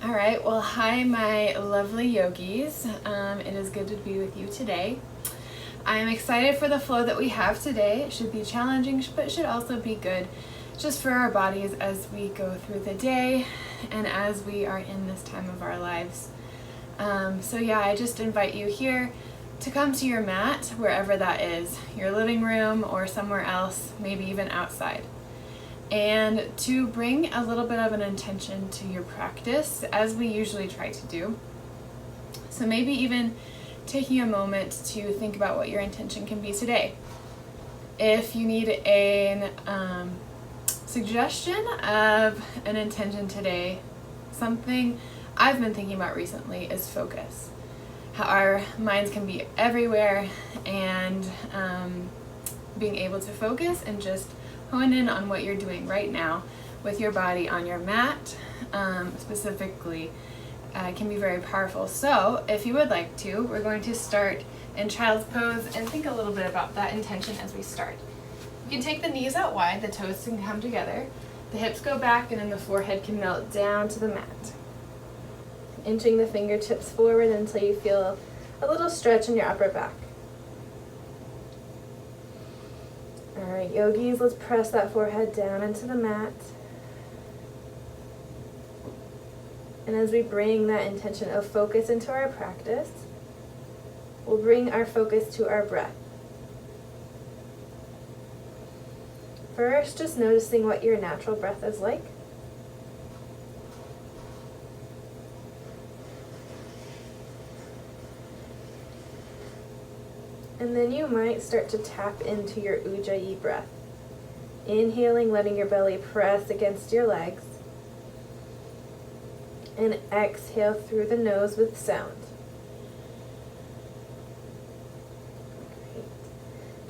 All right, well, hi, my lovely yogis. It is good to be with you today. I'm excited for the flow that we have today. It should be challenging, but it should also be good just for our bodies as we go through the day and as we are in this time of our lives. I just invite you here to come to your mat, wherever that is, your living room or somewhere else, maybe even outside. And to bring a little bit of an intention to your practice, as we usually try to do. So maybe even taking a moment to think about what your intention can be today. If you need a suggestion of an intention today, something I've been thinking about recently is focus. How our minds can be everywhere, and being able to focus and just hone in on what you're doing right now with your body on your mat, specifically, can be very powerful. So if you would like to, we're going to start in child's pose and think a little bit about that intention as we start. You can take the knees out wide, the toes can come together, the hips go back, and then the forehead can melt down to the mat. Inching the fingertips forward until you feel a little stretch in your upper back. Alright, yogis, let's press that forehead down into the mat. And as we bring that intention of focus into our practice, we'll bring our focus to our breath. First, just noticing what your natural breath is like. And then you might start to tap into your ujjayi breath. Inhaling, letting your belly press against your legs. And exhale through the nose with sound. Great.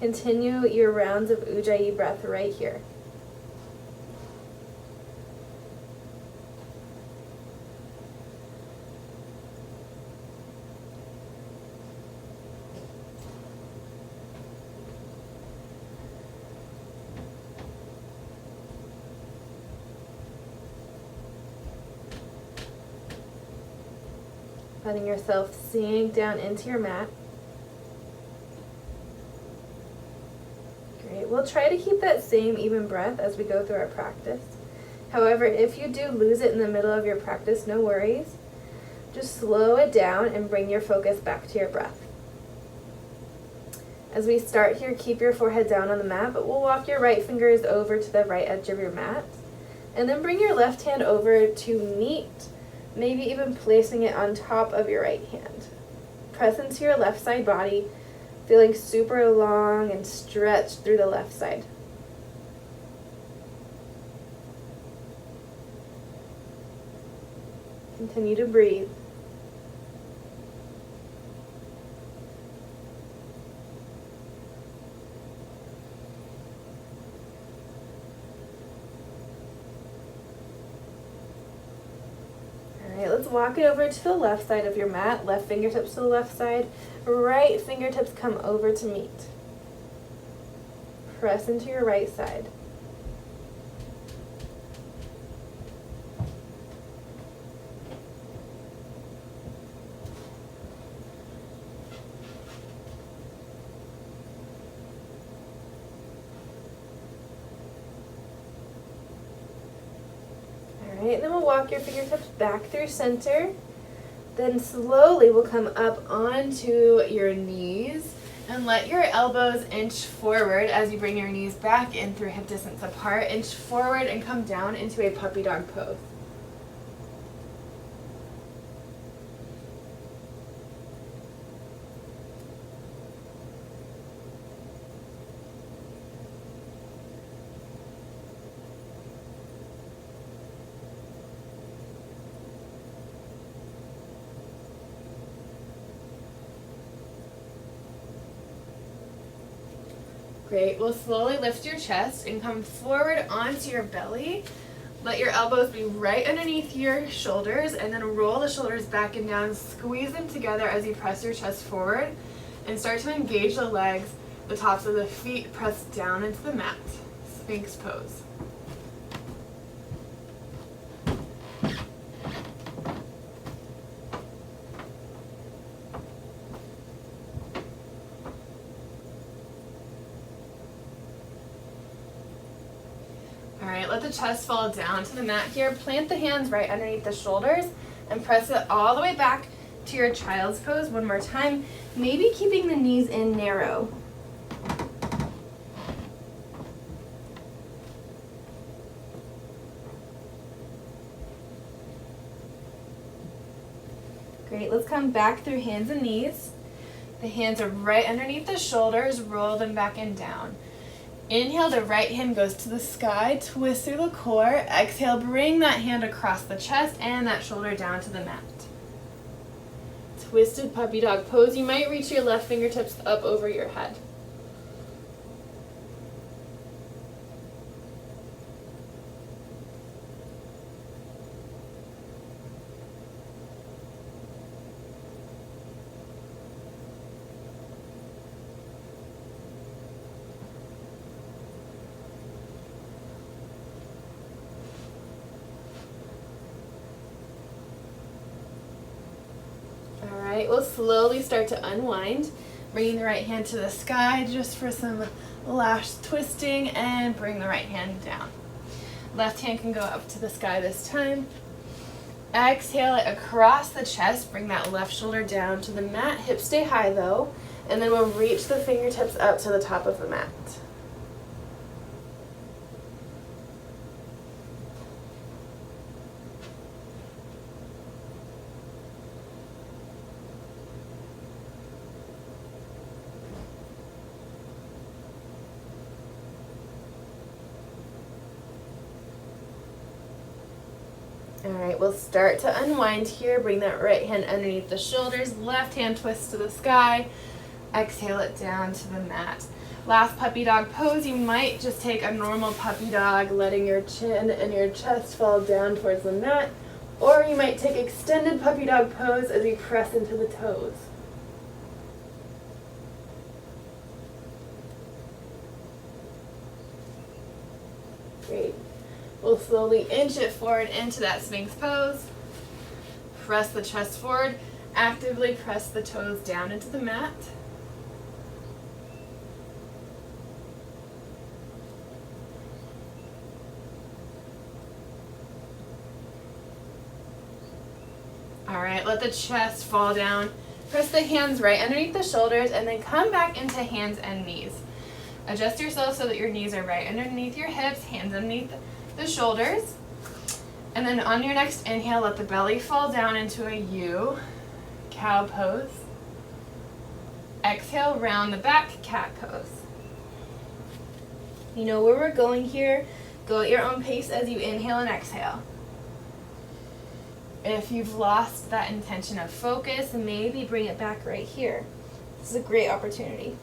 Continue your rounds of ujjayi breath right here. Letting yourself sink down into your mat. Great. We'll try to keep that same even breath as we go through our practice. However, if you do lose it in the middle of your practice, no worries. Just slow it down and bring your focus back to your breath. As we start here, keep your forehead down on the mat, but we'll walk your right fingers over to the right edge of your mat. And then bring your left hand over to meet, maybe even placing it on top of your right hand. Press into your left side body, feeling super long and stretched through the left side. Continue to breathe. Let's walk it over to the left side of your mat. Left fingertips to the left side. Right fingertips come over to meet. Press into your right side. And then we'll walk your fingertips back through center. Then slowly we'll come up onto your knees and let your elbows inch forward as you bring your knees back in through hip distance apart. Inch forward and come down into a puppy dog pose. Great. We'll slowly lift your chest and come forward onto your belly. Let your elbows be right underneath your shoulders, and then roll the shoulders back and down. Squeeze them together as you press your chest forward, and start to engage the legs. The tops of the feet press down into the mat. Sphinx pose. All right, let the chest fall down to the mat here. Plant the hands right underneath the shoulders and press it all the way back to your child's pose one more time, maybe keeping the knees in narrow. Great, let's come back through hands and knees. The hands are right underneath the shoulders, roll them back and down. Inhale, the right hand goes to the sky, twist through the core. Exhale, bring that hand across the chest and that shoulder down to the mat. Twisted puppy dog pose. You might reach your left fingertips up over your head. Alright, we'll slowly start to unwind, bringing the right hand to the sky just for some last twisting, and bring the right hand down. Left hand can go up to the sky this time. Exhale it across the chest, bring that left shoulder down to the mat. Hips stay high though, and then we'll reach the fingertips up to the top of the mat. Alright, we'll start to unwind here. Bring that right hand underneath the shoulders, left hand twist to the sky. Exhale it down to the mat. Last puppy dog pose, you might just take a normal puppy dog, letting your chin and your chest fall down towards the mat, or you might take extended puppy dog pose as you press into the toes. Great. We'll slowly inch it forward into that Sphinx pose. Press the chest forward. Actively press the toes down into the mat. Alright, let the chest fall down. Press the hands right underneath the shoulders and then come back into hands and knees. Adjust yourself so that your knees are right underneath your hips, hands underneath the shoulders. And then on your next inhale, let the belly fall down into a U, cow pose. Exhale, round the back, cat pose. You know where we're going here. Go at your own pace as you inhale and exhale. If you've lost that intention of focus, maybe bring it back right here. This is a great opportunity.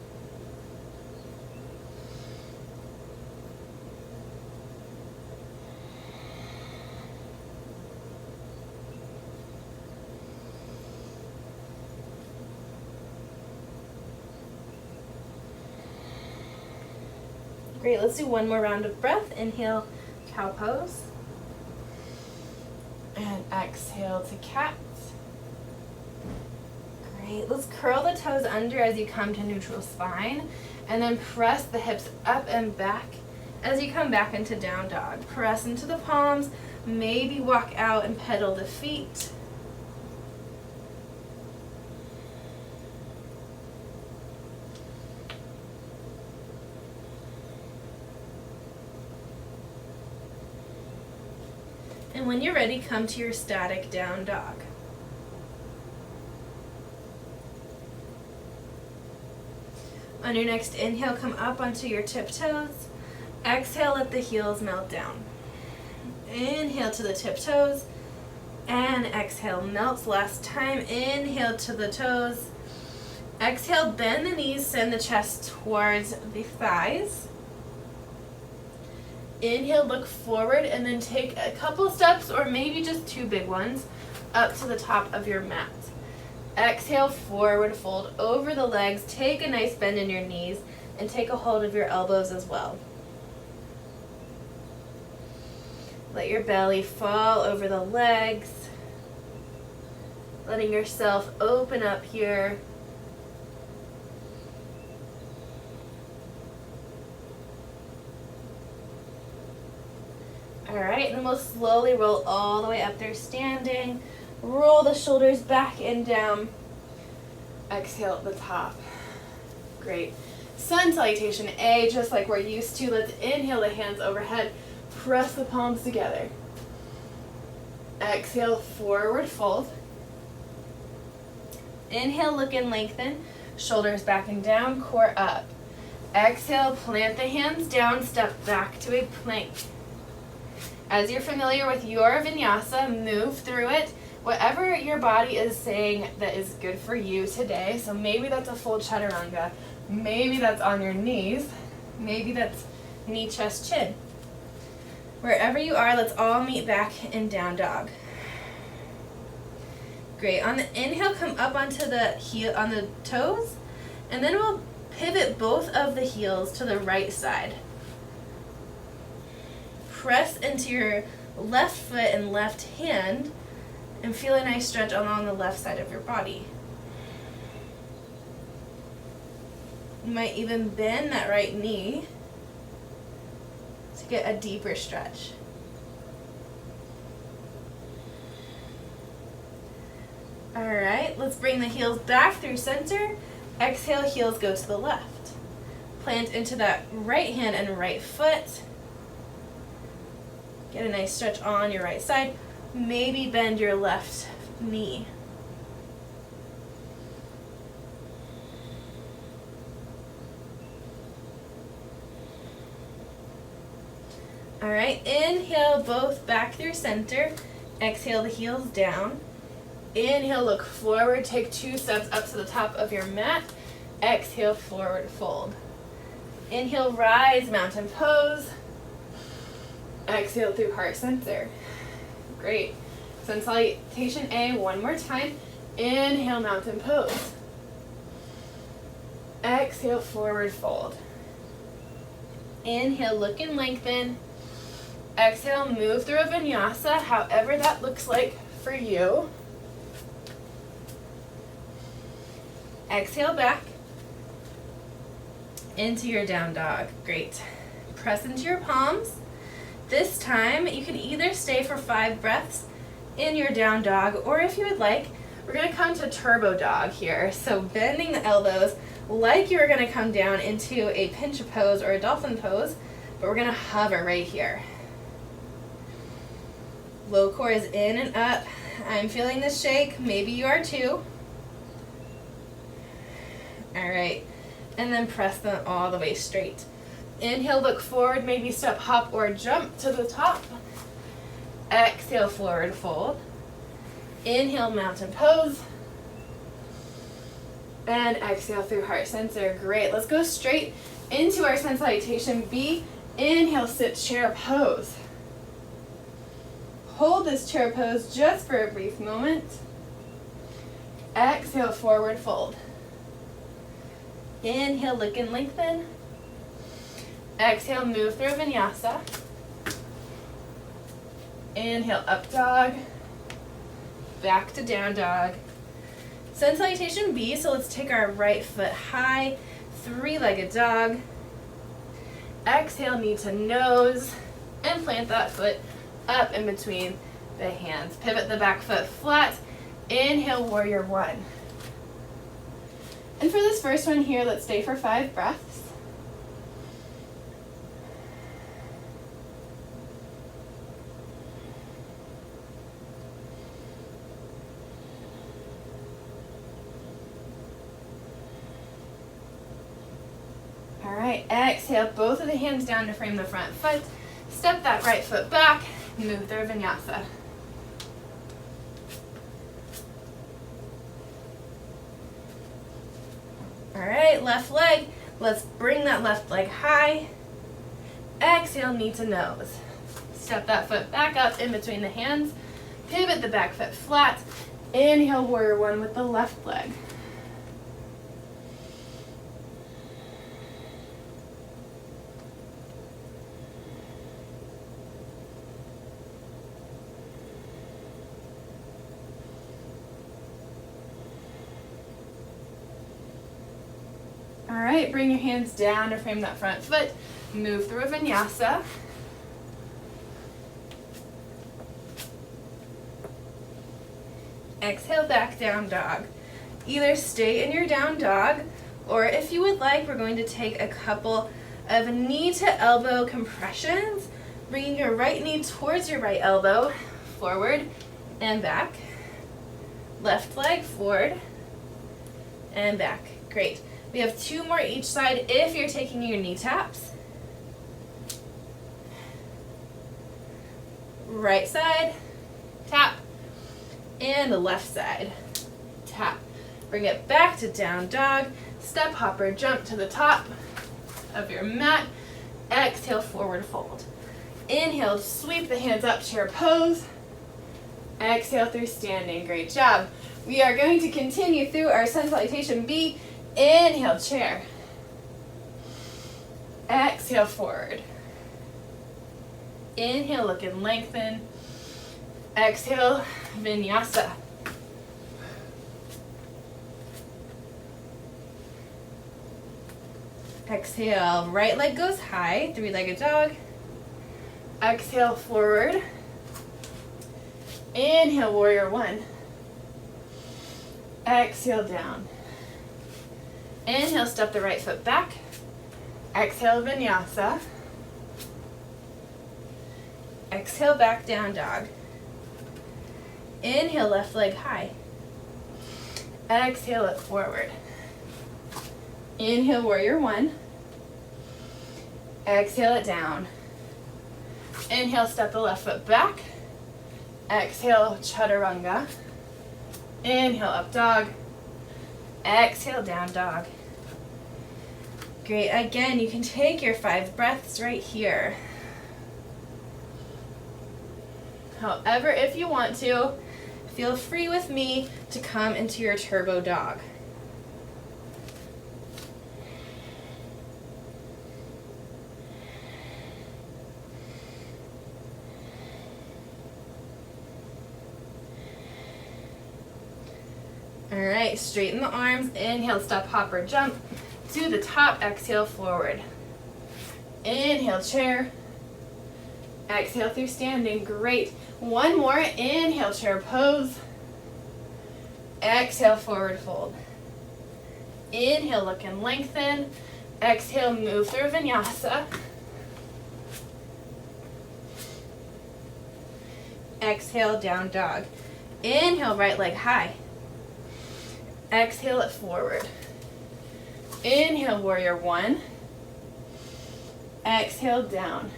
Great, let's do one more round of breath. Inhale, cow pose. And exhale to cat. Great, let's curl the toes under as you come to neutral spine. And then press the hips up and back as you come back into down dog. Press into the palms, maybe walk out and pedal the feet. And when you're ready, come to your static down dog. On your next inhale, come up onto your tiptoes. Exhale, let the heels melt down. Inhale to the tiptoes. And exhale, melts. Last time, inhale to the toes. Exhale, bend the knees, send the chest towards the thighs. Inhale, look forward, and then take a couple steps, or maybe just two big ones, up to the top of your mat. Exhale, forward fold over the legs. Take a nice bend in your knees, and take a hold of your elbows as well. Let your belly fall over the legs, letting yourself open up here. All right, and then we'll slowly roll all the way up there standing. Roll the shoulders back and down. Exhale at the top. Great. Sun salutation A, just like we're used to. Let's inhale the hands overhead. Press the palms together. Exhale, forward fold. Inhale, look and lengthen. Shoulders back and down, core up. Exhale, plant the hands down, step back to a plank. As you're familiar with your vinyasa, move through it. Whatever your body is saying that is good for you today. So maybe that's a full chaturanga. Maybe that's on your knees. Maybe that's knee, chest, chin. Wherever you are, let's all meet back in down dog. Great. On the inhale, come up onto the heel, on the toes, and then we'll pivot both of the heels to the right side. Press into your left foot and left hand and feel a nice stretch along the left side of your body. You might even bend that right knee to get a deeper stretch. All right, let's bring the heels back through center. Exhale, heels go to the left. Plant into that right hand and right foot. Get a nice stretch on your right side. Maybe bend your left knee. All right, inhale both back through center. Exhale the heels down. Inhale, look forward. Take 2 steps up to the top of your mat. Exhale, forward fold. Inhale, rise, mountain pose. Exhale through heart center. Great. Sun salutation A one more time. Inhale, mountain pose. Exhale, forward fold. Inhale, look and lengthen. Exhale, move through a vinyasa, however that looks like for you. Exhale back into your down dog. Great. Press into your palms. This time you can either stay for 5 breaths in your down dog, or if you would like, we're going to come to turbo dog here. So bending the elbows like you're going to come down into a pinch pose or a dolphin pose, but we're going to hover right here. Low core is in and up. I'm feeling this shake. Maybe you are too. All right, and then press them all the way straight. Inhale, look forward, maybe step, hop, or jump to the top. Exhale, forward fold. Inhale, mountain pose. And exhale through heart center. Great, let's go straight into our sun salutation B. Inhale, sit chair pose. Hold this chair pose just for a brief moment. Exhale, forward fold. Inhale, look and lengthen. Exhale, move through vinyasa. Inhale, up dog. Back to down dog. Sun salutation B, so let's take our right foot high, 3-legged dog. Exhale, knee to nose, and plant that foot up in between the hands. Pivot the back foot flat. Inhale, warrior 1. And for this first one here, let's stay for 5 breaths. All right, exhale, both of the hands down to frame the front foot. Step that right foot back, move through vinyasa. All right, left leg. Let's bring that left leg high. Exhale, knee to nose. Step that foot back up in between the hands. Pivot the back foot flat. Inhale, warrior 1 with the left leg. All right, bring your hands down to frame that front foot. Move through a vinyasa. Exhale, back down dog. Either stay in your down dog, or if you would like, we're going to take a couple of knee to elbow compressions, bringing your right knee towards your right elbow, forward and back. Left leg forward and back. Great. We have 2 more each side if you're taking your knee taps. Right side, tap, and the left side, tap. Bring it back to down dog, step, hopper, jump to the top of your mat. Exhale, forward fold. Inhale, sweep the hands up, chair pose. Exhale through standing, great job. We are going to continue through our sun salutation B. Inhale, chair. Exhale, forward. Inhale, look and lengthen. Exhale, vinyasa. Exhale, right leg goes high, 3-legged dog. Exhale, forward. Inhale, warrior 1. Exhale, down. Inhale, step the right foot back. Exhale, vinyasa. Exhale, back down dog. Inhale, left leg high. Exhale, it forward. Inhale, warrior 1. Exhale it down. Inhale, step the left foot back. Exhale, chaturanga. Inhale, up dog. Exhale, down dog. Great. Again, you can take your 5 breaths right here. However, if you want to, feel free with me to come into your turbo dog. All right, straighten the arms. Inhale, step, hopper, jump to the top. Exhale, forward. Inhale, chair. Exhale through standing. Great. One more. Inhale, chair pose. Exhale, forward fold. Inhale, look and lengthen. Exhale, move through vinyasa. Exhale, down dog. Inhale, right leg high. Exhale it forward. Inhale, warrior 1. Exhale, down.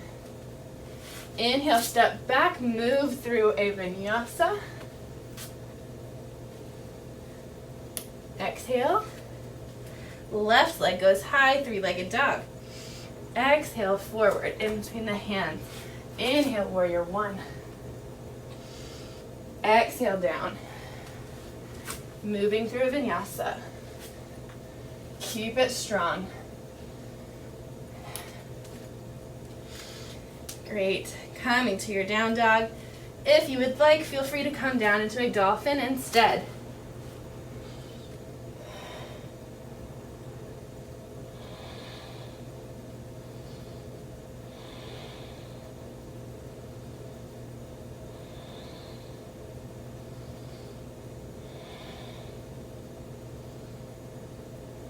Inhale, step back, move through a vinyasa. Exhale. Left leg goes high, 3-legged dog. Exhale, forward, in between the hands. Inhale, warrior 1. Exhale, down. Moving through a vinyasa. Keep it strong. Great. Coming to your down dog. If you would like, feel free to come down into a dolphin instead.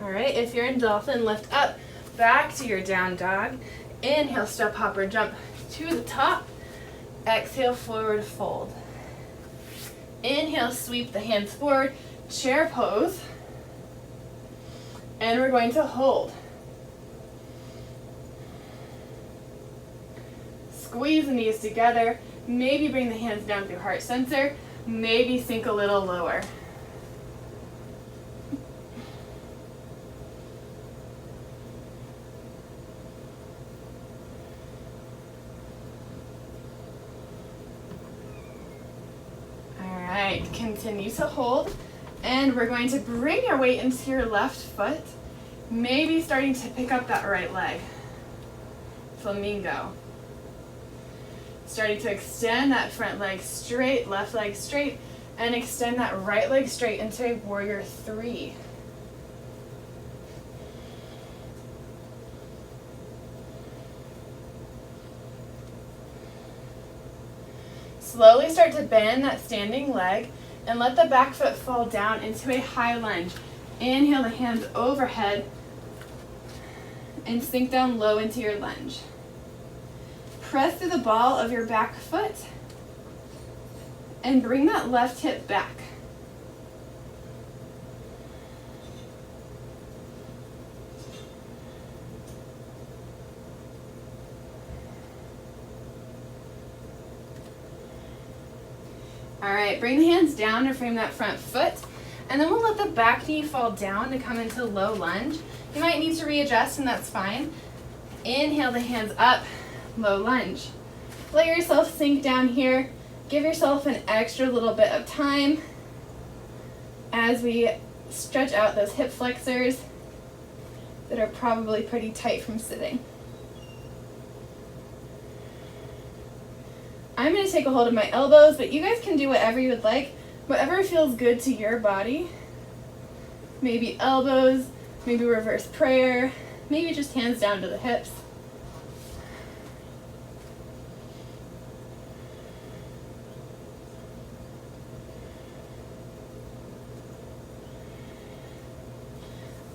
All right, if you're in dolphin, lift up, back to your down dog. Inhale, step, hopper, jump to the top. Exhale, forward fold. Inhale, sweep the hands forward, chair pose. And we're going to hold. Squeeze the knees together. Maybe bring the hands down through heart center. Maybe sink a little lower. Continue to hold, and we're going to bring your weight into your left foot, maybe starting to pick up that right leg. Flamingo. Starting to extend that front leg straight, left leg straight, and extend that right leg straight into a warrior 3. Slowly start to bend that standing leg And let the back foot fall down into a high lunge. Inhale the hands overhead and sink down low into your lunge. Press through the ball of your back foot and bring that left hip back. All right, bring the hands down to frame that front foot, and then we'll let the back knee fall down to come into low lunge. You might need to readjust, and that's fine. Inhale the hands up, low lunge. Let yourself sink down here. Give yourself an extra little bit of time as we stretch out those hip flexors that are probably pretty tight from sitting. I'm going to take a hold of my elbows, but you guys can do whatever you would like, whatever feels good to your body. Maybe elbows, maybe reverse prayer, maybe just hands down to the hips.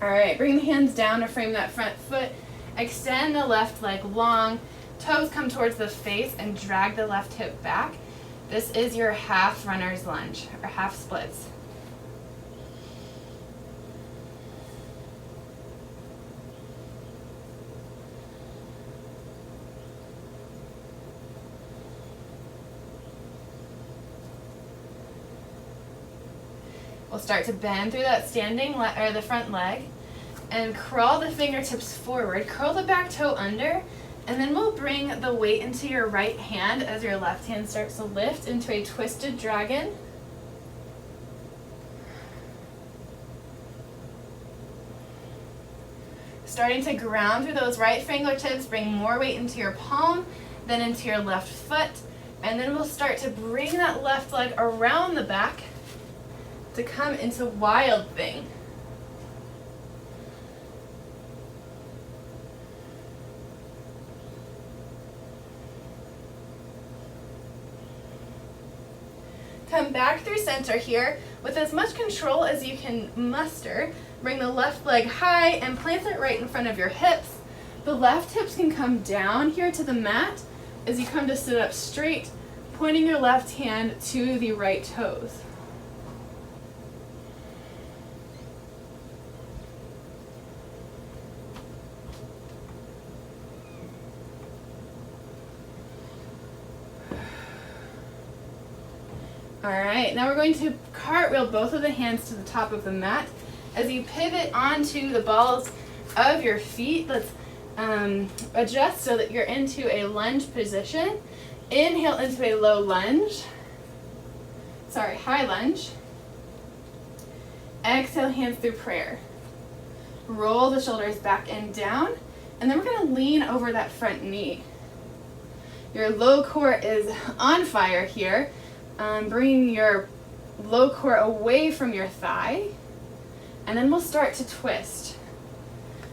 All right, bring the hands down to frame that front foot. Extend the left leg long. Toes come towards the face and drag the left hip back. This is your half runner's lunge, or half splits. We'll start to bend through that standing or the front leg and crawl the fingertips forward, curl the back toe under, and then we'll bring the weight into your right hand as your left hand starts to lift into a twisted dragon. Starting to ground through those right fingertips, bring more weight into your palm, then into your left foot, and then we'll start to bring that left leg around the back to come into wild thing. Come back through center here with as much control as you can muster. Bring the left leg high and plant it right in front of your hips. The left hips can come down here to the mat as you come to sit up straight, pointing your left hand to the right toes. All right, now we're going to cartwheel both of the hands to the top of the mat. As you pivot onto the balls of your feet, let's adjust so that you're into a lunge position. Inhale into a low lunge. High lunge. Exhale, hands through prayer. Roll the shoulders back and down, and then we're going to lean over that front knee. Your low core is on fire here. Bringing your low core away from your thigh, and then we'll start to twist.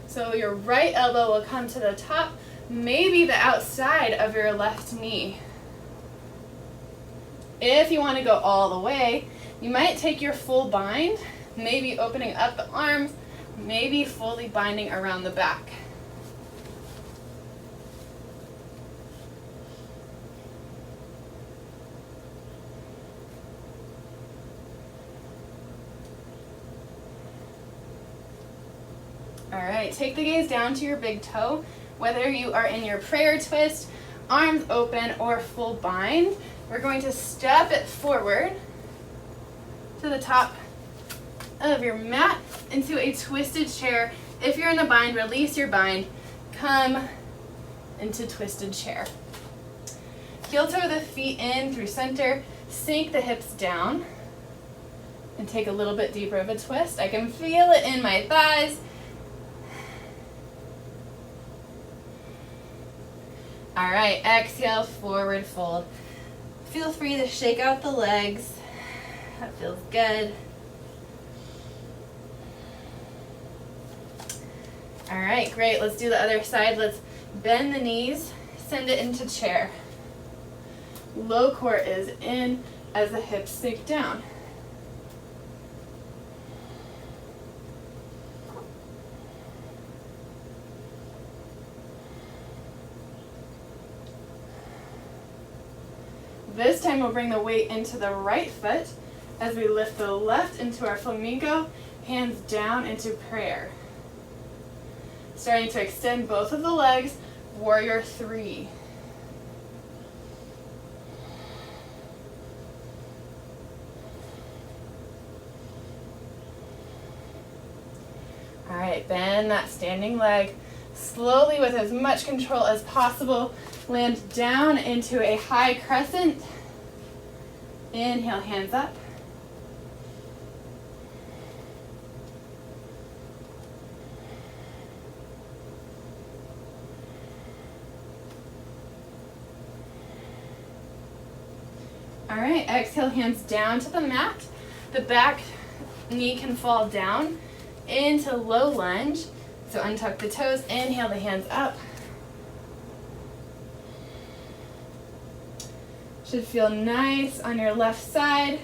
So your right elbow will come to the top, maybe the outside of your left knee. If you want to go all the way, you might take your full bind, maybe opening up the arms, maybe fully binding around the back. All right, take the gaze down to your big toe. Whether you are in your prayer twist, arms open, or full bind, we're going to step it forward to the top of your mat into a twisted chair. If you're in a bind, release your bind. Come into twisted chair. Heel toe the feet in through center. Sink the hips down and take a little bit deeper of a twist. I can feel it in my thighs. All right, exhale, forward fold. Feel free to shake out the legs. That feels good. All right, great. Let's do the other side. Let's bend the knees, send it into chair. Low core is in as the hips sink down. This time we'll bring the weight into the right foot as we lift the left into our flamingo, hands down into prayer. Starting to extend both of the legs, warrior 3. All right, bend that standing leg. Slowly, with as much control as possible, land down into a high crescent. Inhale, hands up. All right, exhale, hands down to the mat. The back knee can fall down into low lunge. So untuck the toes, inhale the hands up. Should feel nice on your left side.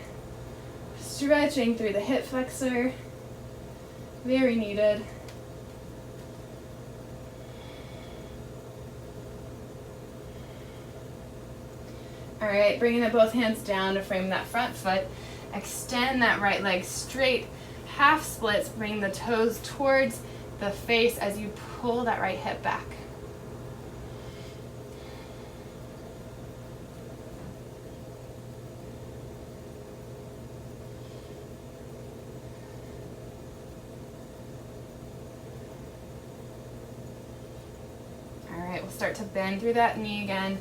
Stretching through the hip flexor. Very needed. All right, bringing both hands down to frame that front foot. Extend that right leg straight. Half splits, bring the toes towards the face as you pull that right hip back. All right, we'll start to bend through that knee again.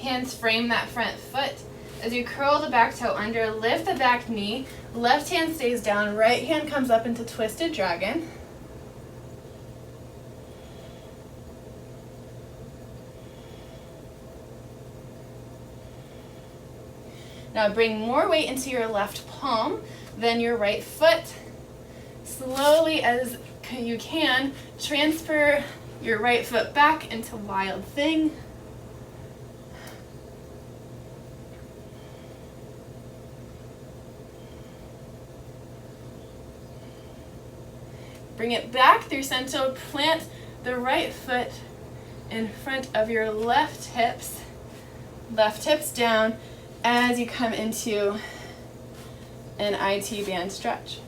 Hands frame that front foot. As you curl the back toe under, lift the back knee. Left hand stays down, right hand comes up into twisted dragon. Now bring more weight into your left palm than your right foot. Slowly as you can, transfer your right foot back into wild thing. Bring it back through center, plant the right foot in front of your left hips down as you come into an IT band stretch.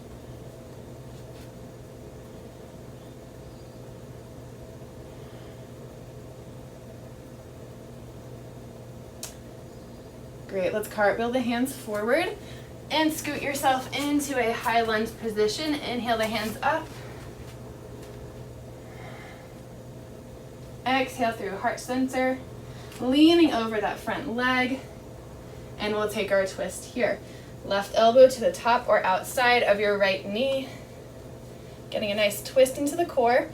Great, let's cartwheel the hands forward and scoot yourself into a high lunge position. Inhale the hands up. Exhale through heart center, leaning over that front leg, and we'll take our twist here. Left elbow to the top or outside of your right knee, getting a nice twist into the core,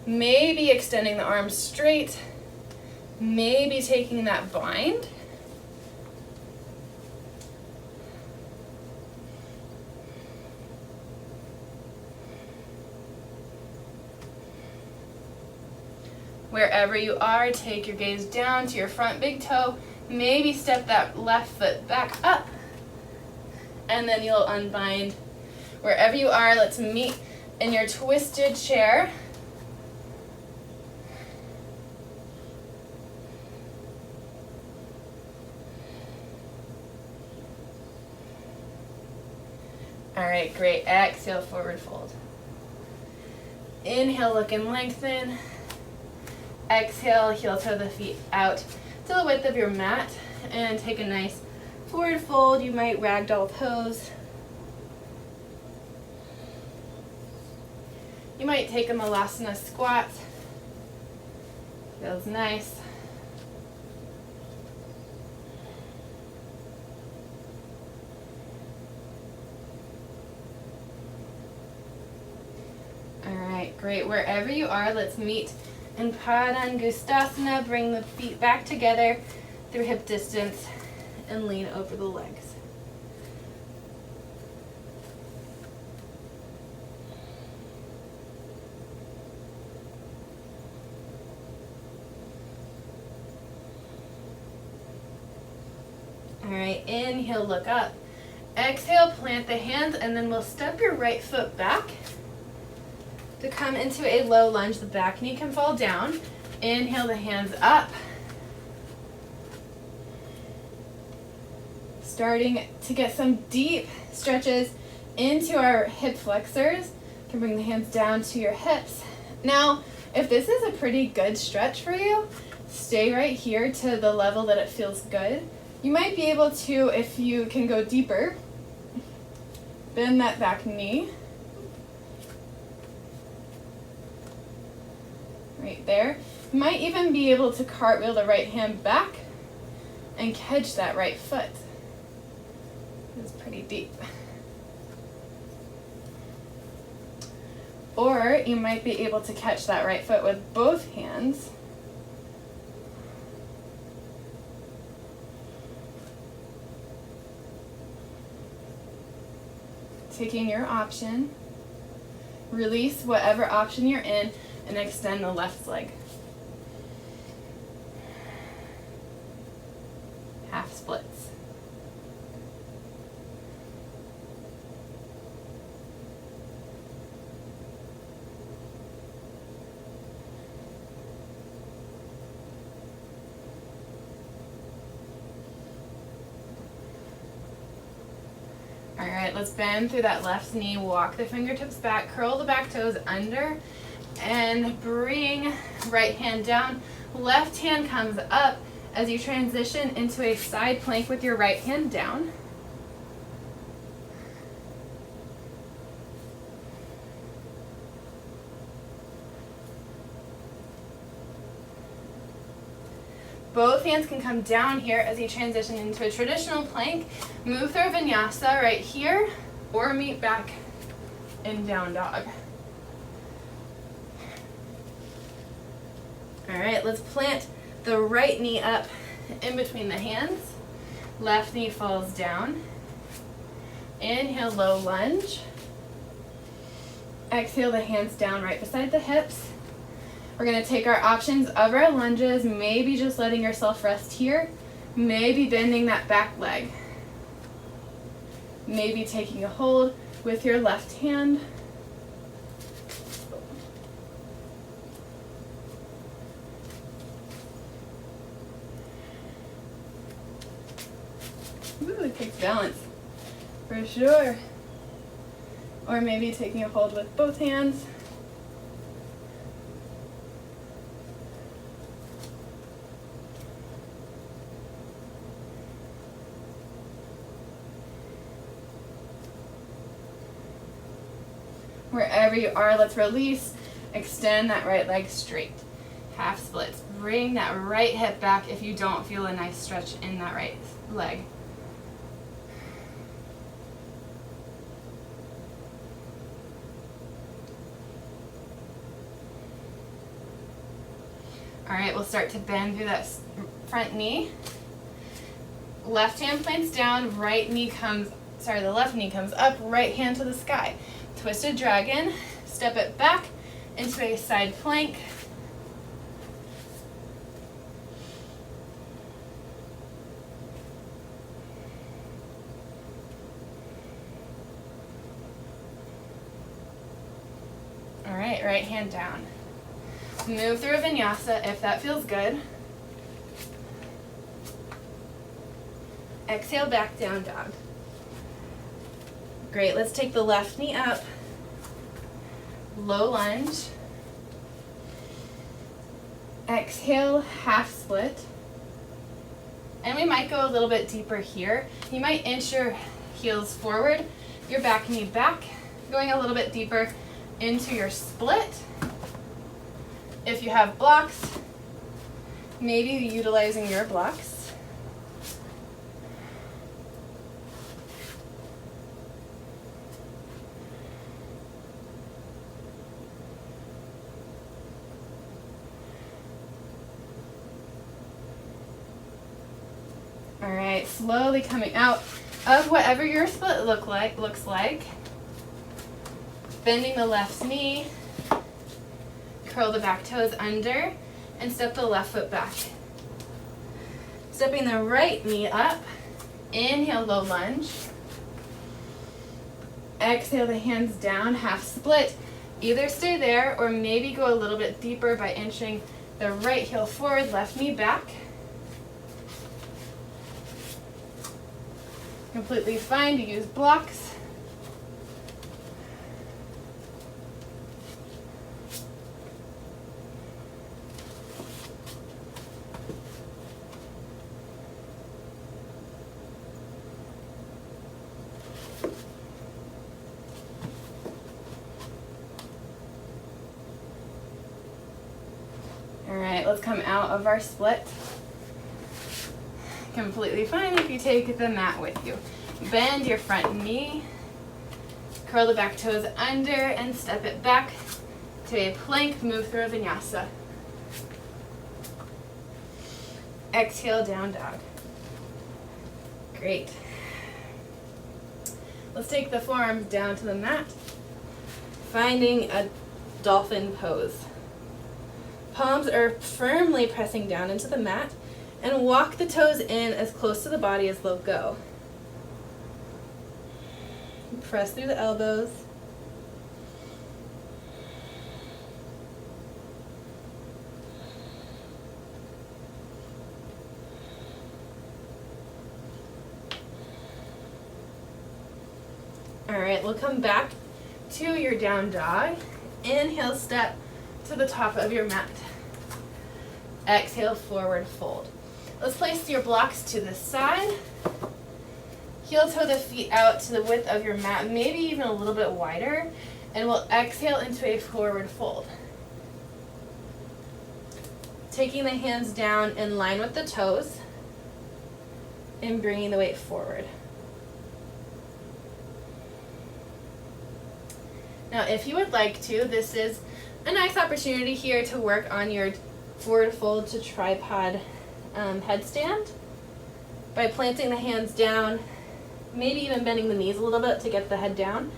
maybe extending the arms straight, maybe taking that bind. Wherever you are, take your gaze down to your front big toe. Maybe step that left foot back up. And then you'll unbind. Wherever you are, let's meet in your twisted chair. All right, great. Exhale, forward fold. Inhale, look and lengthen. Exhale, heel toe the feet out to the width of your mat and take a nice forward fold. You might ragdoll pose. You might take a malasana squat. Feels nice. All right, great. Wherever you are, let's meet in Padangustasana. Bring the feet back together through hip distance and lean over the legs. All right, inhale, look up. Exhale, plant the hands, and then we'll step your right foot back to come into a low lunge. The back knee can fall down. Inhale the hands up. starting to get some deep stretches into our hip flexors. You can bring the hands down to your hips. Now, if this is a pretty good stretch for you, stay right here to the level that it feels good. You might be able to, if you can go deeper, bend that back knee. Right there. You might even be able to cartwheel the right hand back and catch that right foot. It's pretty deep. Or you might be able to catch that right foot with both hands. Taking your option, release whatever option you're in, and extend the left leg. Half splits. All right, let's bend through that left knee, walk the fingertips back, curl the back toes under, and bring right hand down. Left hand comes up as you transition into a side plank with your right hand down. Both hands can come down here as you transition into a traditional plank. Move through a vinyasa right here, or meet back in down dog. All right, let's plant the right knee up in between the hands. Left knee falls down. Inhale, low lunge. Exhale, the hands down right beside the hips. We're going to take our options of our lunges, maybe just letting yourself rest here, maybe bending that back leg, maybe taking a hold with your left hand. Ooh, it takes balance, for sure. Or maybe taking a hold with both hands. Wherever you are, let's release. Extend that right leg straight. Half splits. Bring that right hip back if you don't feel a nice stretch in that right leg. All right, we'll start to bend through that front knee. Left hand plants down, the left knee comes up, right hand to the sky. Twisted dragon, step it back into a side plank. All right, right hand down. Move through a vinyasa if that feels good. Exhale, back down dog. Great, let's take the left knee up. Low lunge. Exhale, half split. And we might go a little bit deeper here. You might inch your heels forward, your back knee back, going a little bit deeper into your split. If you have blocks, maybe utilizing your blocks. All right, slowly coming out of whatever your split looks like. Bending the left knee, curl the back toes under, and step the left foot back. Stepping the right knee up, inhale, low lunge. Exhale, the hands down, half split. Either stay there or maybe go a little bit deeper by inching the right heel forward, left knee back. Completely fine to use blocks. All right, let's come out of our split. Completely fine if you take the mat with you. Bend your front knee, curl the back toes under and step it back to a plank, move through a vinyasa. Exhale, down dog. Great. Let's take the forearms down to the mat, finding a dolphin pose. Palms are firmly pressing down into the mat, and walk the toes in as close to the body as they'll go. Press through the elbows. All right, we'll come back to your down dog. Inhale, step to the top of your mat. Exhale, forward fold. Let's place your blocks to the side. Heel toe the feet out to the width of your mat, maybe even a little bit wider, and we'll exhale into a forward fold. Taking the hands down in line with the toes and bringing the weight forward. Now, if you would like to, this is a nice opportunity here to work on your forward fold to tripod headstand by planting the hands down, maybe even bending the knees a little bit to get the head down.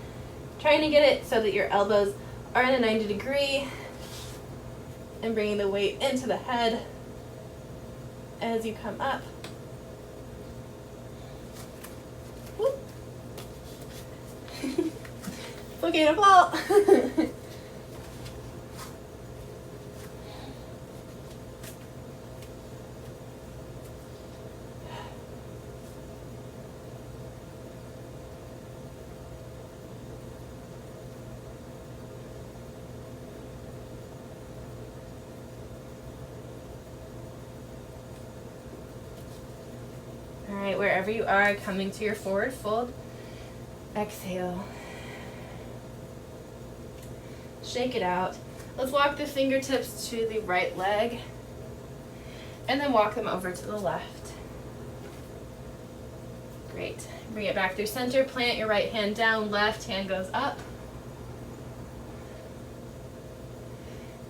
Trying to get it so that your elbows are in a 90 degree and bringing the weight into the head as you come up. Whoop. It's okay to fall. Alright, wherever you are, coming to your forward fold, exhale. Shake it out. Let's walk the fingertips to the right leg and then walk them over to the left. Great. Bring it back through center, plant your right hand down, left hand goes up.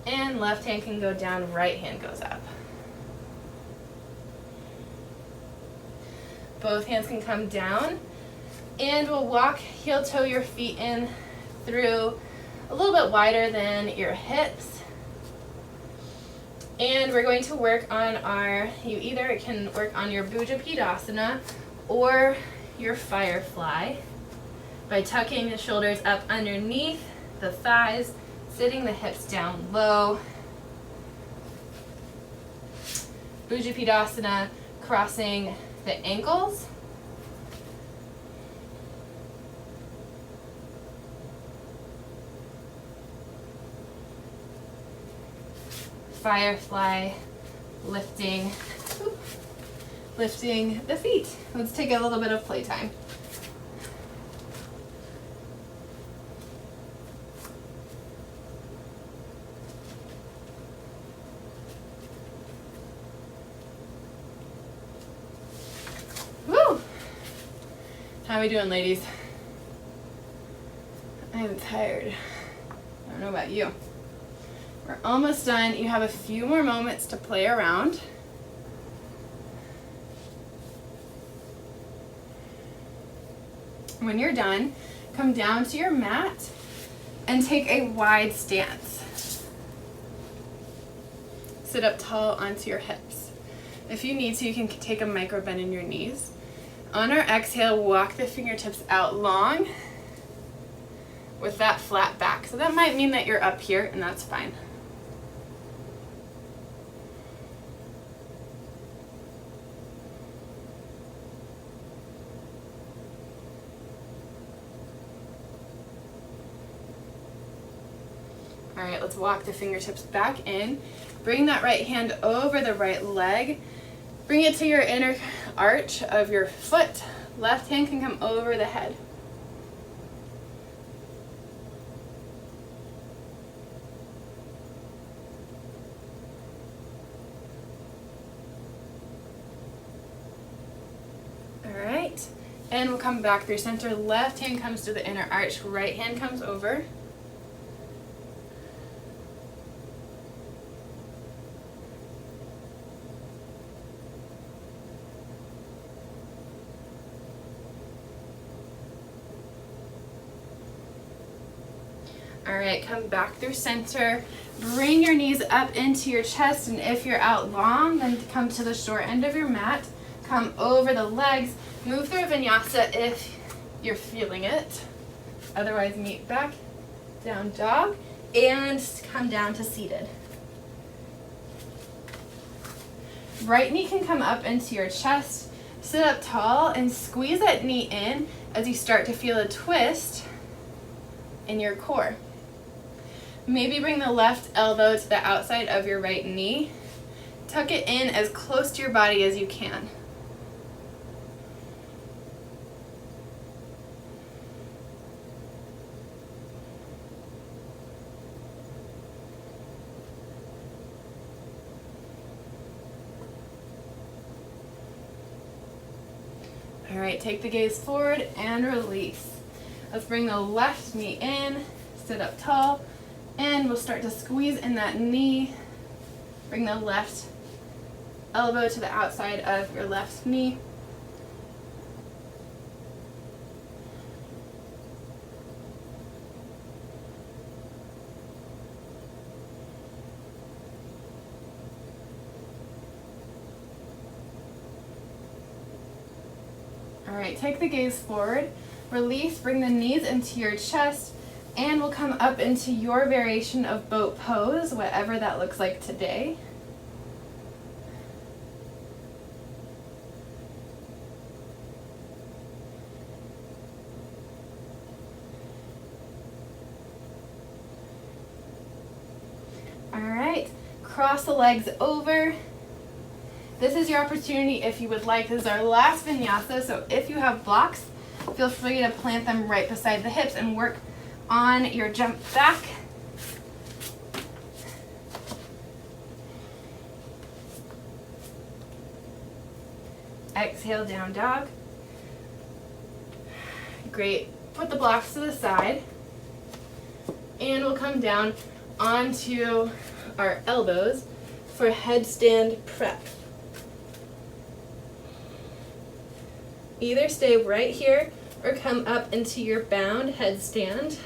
And left hand can go down, right hand goes up. Both hands can come down, and we'll walk heel toe your feet in through a little bit wider than your hips. And we're going to work on you either can work on your Bujapidasana or your firefly by tucking the shoulders up underneath the thighs, sitting the hips down low. Bujapidasana, crossing the ankles. Firefly, lifting the feet. Let's take a little bit of playtime. Woo! How are we doing, ladies? I'm tired. I don't know about you. We're almost done. You have a few more moments to play around. When you're done, come down to your mat and take a wide stance. Sit up tall onto your hips. If you need to, you can take a micro bend in your knees. On our exhale, walk the fingertips out long with that flat back. So that might mean that you're up here, and that's fine. All right, let's walk the fingertips back in. Bring that right hand over the right leg. Bring it to your inner arch of your foot. Left hand can come over the head. All right, and we'll come back through center. Left hand comes to the inner arch, right hand comes over. All right, come back through center. Bring your knees up into your chest, and if you're out long, then come to the short end of your mat. Come over the legs. Move through a vinyasa if you're feeling it. Otherwise, meet back, down dog, and come down to seated. Right knee can come up into your chest. Sit up tall and squeeze that knee in as you start to feel a twist in your core. Maybe bring the left elbow to the outside of your right knee. Tuck it in as close to your body as you can. All right, take the gaze forward and release. Let's bring the left knee in, sit up tall, and we'll start to squeeze in that knee. Bring the left elbow to the outside of your left knee. All right, take the gaze forward, release, bring the knees into your chest, and we'll come up into your variation of boat pose, whatever that looks like today. All right, cross the legs over. This is your opportunity if you would like. This is our last vinyasa, so if you have blocks, feel free to plant them right beside the hips and work on your jump back. Exhale, down dog. Great. Put the blocks to the side. And we'll come down onto our elbows for headstand prep. Either stay right here or come up into your bound headstand.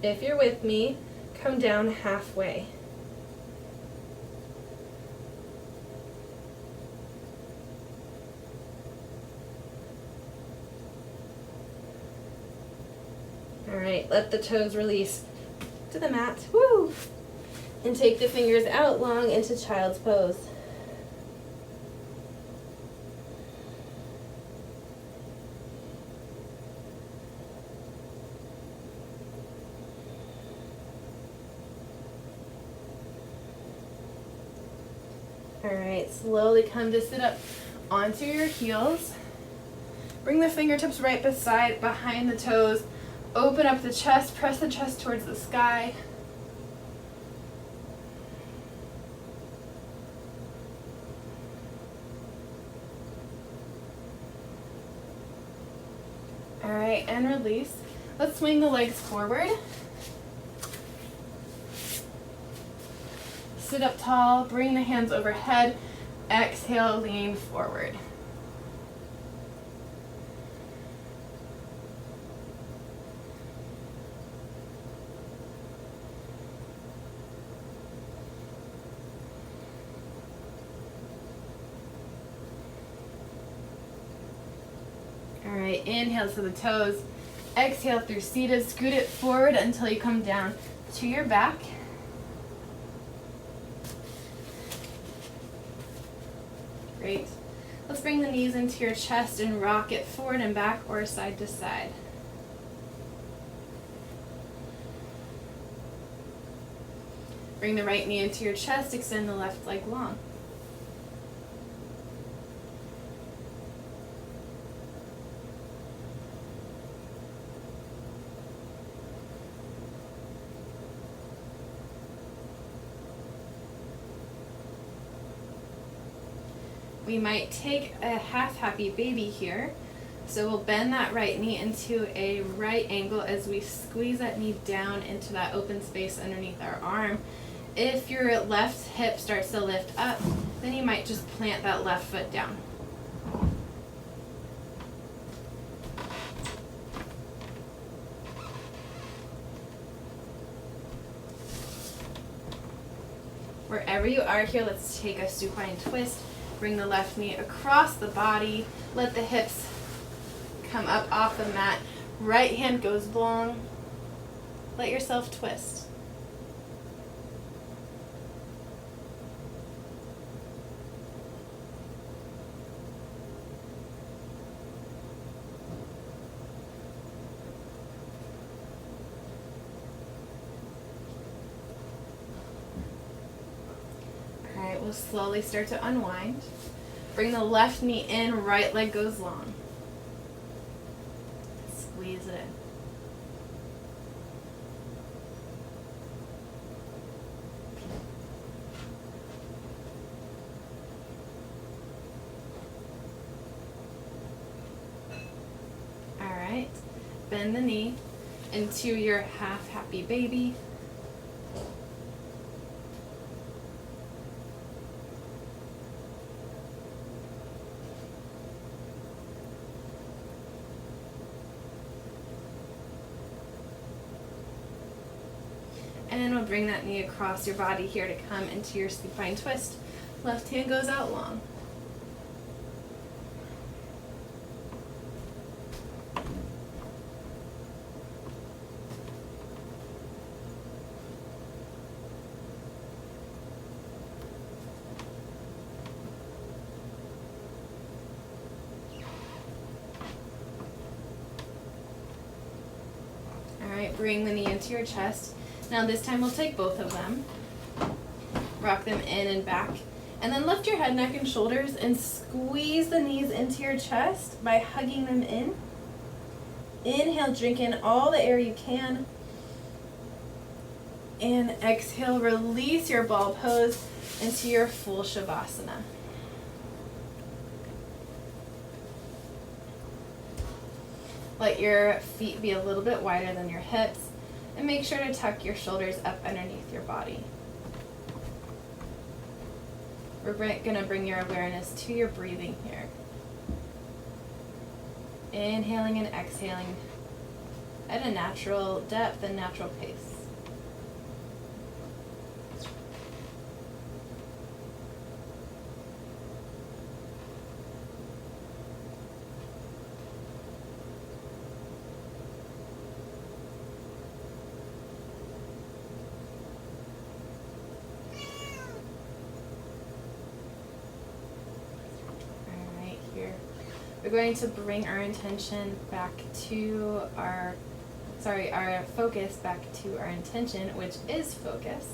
If you're with me, come down halfway. All right, let the toes release to the mat. Woo! And take the fingers out long into child's pose. All right, slowly come to sit up onto your heels. Bring the fingertips right behind the toes. Open up the chest, press the chest towards the sky. All right, and release. Let's swing the legs forward. Sit up tall, bring the hands overhead. Exhale, lean forward. All right, inhale to the toes. Exhale through seated. Scoot it forward until you come down to your back. Just bring the knees into your chest and rock it forward and back or side to side. Bring the right knee into your chest, extend the left leg long. We might take a half happy baby here. So we'll bend that right knee into a right angle as we squeeze that knee down into that open space underneath our arm. If your left hip starts to lift up, then you might just plant that left foot down. Wherever you are here, let's take a supine twist. Bring the left knee across the body. Let the hips come up off the mat. Right hand goes long. Let yourself twist. Alright, we'll slowly start to unwind. Bring the left knee in, right leg goes long. Squeeze it in. Alright, bend the knee into your half happy baby. And we'll bring that knee across your body here to come into your supine twist. Left hand goes out long. Alright, bring the knee into your chest. Now this time we'll take both of them, rock them in and back, and then lift your head, neck, and shoulders and squeeze the knees into your chest by hugging them in. Inhale, drink in all the air you can. And exhale, release your ball pose into your full Shavasana. Let your feet be a little bit wider than your hips. And make sure to tuck your shoulders up underneath your body. We're going to bring your awareness to your breathing here. Inhaling and exhaling at a natural depth and natural pace. We're going to bring our intention back to our focus back to our intention, which is focus.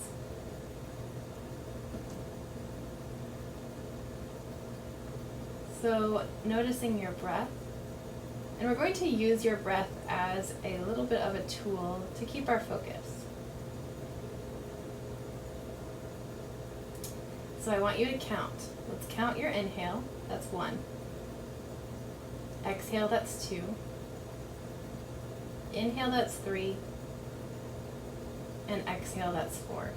So noticing your breath, and we're going to use your breath as a little bit of a tool to keep our focus. So I want you to count. Let's count your inhale. That's 1. Exhale, that's 2. Inhale, that's 3. And exhale, that's 4.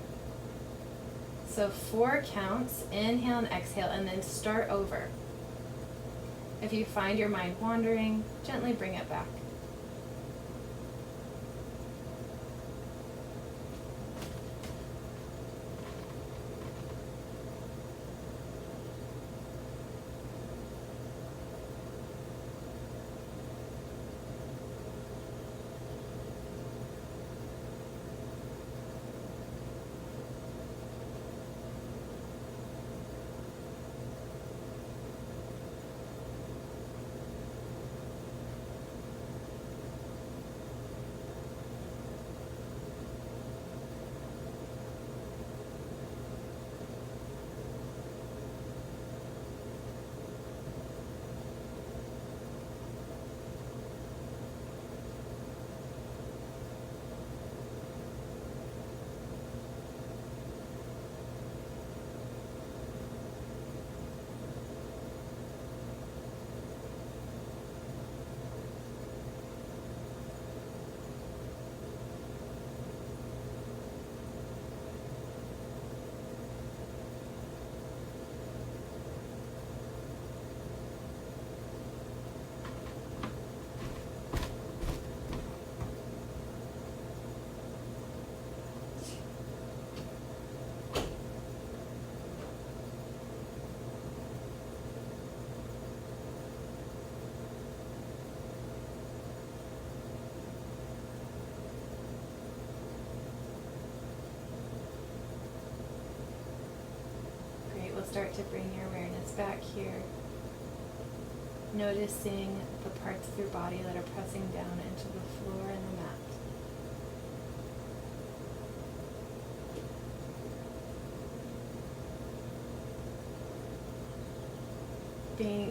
So 4 counts, inhale and exhale, and then start over. If you find your mind wandering, gently bring it back. start to bring your awareness back here, noticing the parts of your body that are pressing down into the floor and the mat.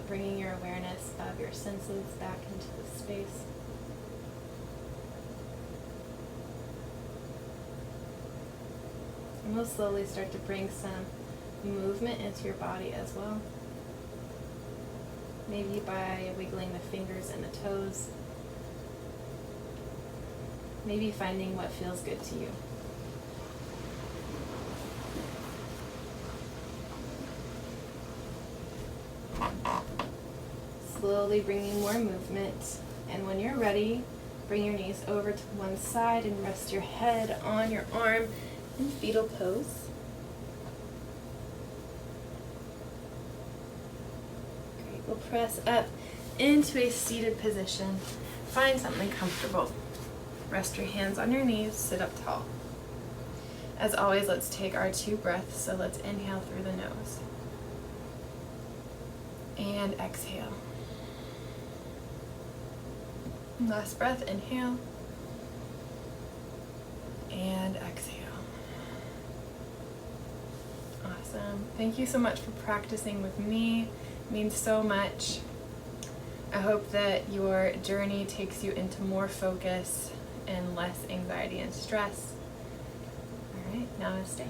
Bringing your awareness of your senses back into the space. And we'll slowly start to bring some movement into your body as well. Maybe by wiggling the fingers and the toes. Maybe finding what feels good to you. Slowly bringing more movement, and when you're ready, bring your knees over to one side and rest your head on your arm in fetal pose. Great, we'll press up into a seated position. Find something comfortable. Rest your hands on your knees, sit up tall. As always, let's take our 2 breaths, so let's inhale through the nose. And exhale. Last breath, inhale. And exhale. Awesome. Thank you so much for practicing with me. It means so much. I hope that your journey takes you into more focus and less anxiety and stress. All right, namaste.